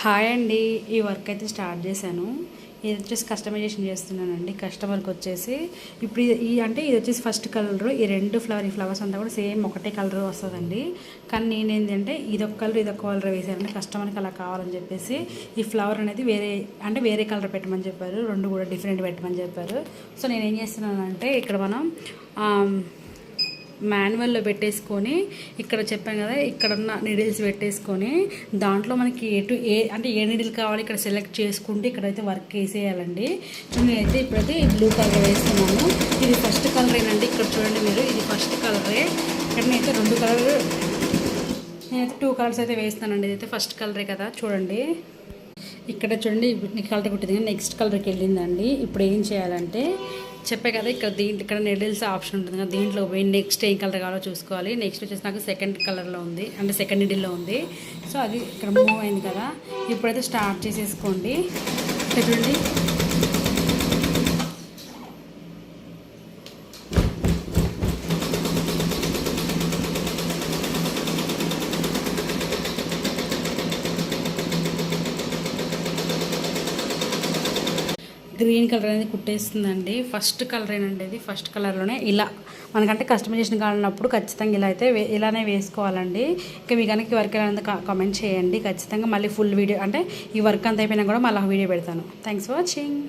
Hi అండి. ఈ work అయితే స్టార్ట్ చేశాను. ఇది వచ్చేసి కస్టమైజేషన్ చేస్తున్నానండి. కస్టమర్కి వచ్చేసి ఇప్పుడు ఇది వచ్చేసి ఫస్ట్ కలర్. ఈ ఫ్లవర్స్ అంతా కూడా సేమ్ ఒకటే కలర్ వస్తుందండి. కానీ నేనేంటంటే ఇదొక కలర్ వేసానండి. కస్టమర్కి అలా కావాలని చెప్పేసి ఈ ఫ్లవర్ అనేది వేరే కలర్ పెట్టమని చెప్పారు. రెండు కూడా డిఫరెంట్ పెట్టమని చెప్పారు. సో నేనేం చేస్తున్నానంటే ఇక్కడ మనం మాన్యువల్లో పెట్టేసుకొని ఇక్కడ చెప్పాను కదా, ఇక్కడ ఉన్న నీడిల్స్ పెట్టేసుకొని దాంట్లో మనకి ఏ నీడిల్ కావాలి ఇక్కడ సెలెక్ట్ చేసుకుంటే ఇక్కడైతే వర్క్ వేసేయాలండి. నేనైతే ఇప్పుడైతే బ్లూ కలర్ వేస్తున్నాను. ఇది ఫస్ట్ కలరేనండి. ఇక్కడ చూడండి మీరు, ఇది ఫస్ట్ కలరే. ఇక్కడ నేనైతే నేనైతే 2 కలర్స్ అయితే వేస్తానండి. ఇదైతే ఫస్ట్ కలరే కదా, చూడండి ఇక్కడ చూడండి. కలర్ కుట్టింది, నెక్స్ట్ కలర్కి వెళ్ళిందండి. ఇప్పుడు ఏం చేయాలంటే చెప్పే కదా, ఇక్కడ నీడిల్స్ ఆప్షన్ ఉంటుంది కదా, దీంట్లో పోయి నెక్స్ట్ ఏం కలర్ కావాలో చూసుకోవాలి. నెక్స్ట్ వచ్చేసి నాకు సెకండ్ కలర్లో ఉంది, అంటే సెకండ్ నీడిల్లో ఉంది. సో అది ఇక్కడ మూవ్ అయింది కదా. ఇప్పుడైతే స్టార్ట్ చేసేసుకోండి. చూడండి గ్రీన్ కలర్ అనేది కుట్టేస్తుందండి. ఫస్ట్ కలరేనండి ఇది. ఫస్ట్ కలర్లోనే ఇలా మనకంటే కస్టమైజేషన్ కావాలన్నప్పుడు ఖచ్చితంగా ఇలా అయితే ఇలానే వేసుకోవాలండి. ఇంకా మీ కనుక వర్క్ ఎలా కామెంట్ చేయండి. ఖచ్చితంగా మళ్ళీ ఫుల్ వీడియో, అంటే ఈ వర్క్ అంతా అయిపోయినా కూడా మళ్ళీ వీడియో పెడతాను. Thanks for watching.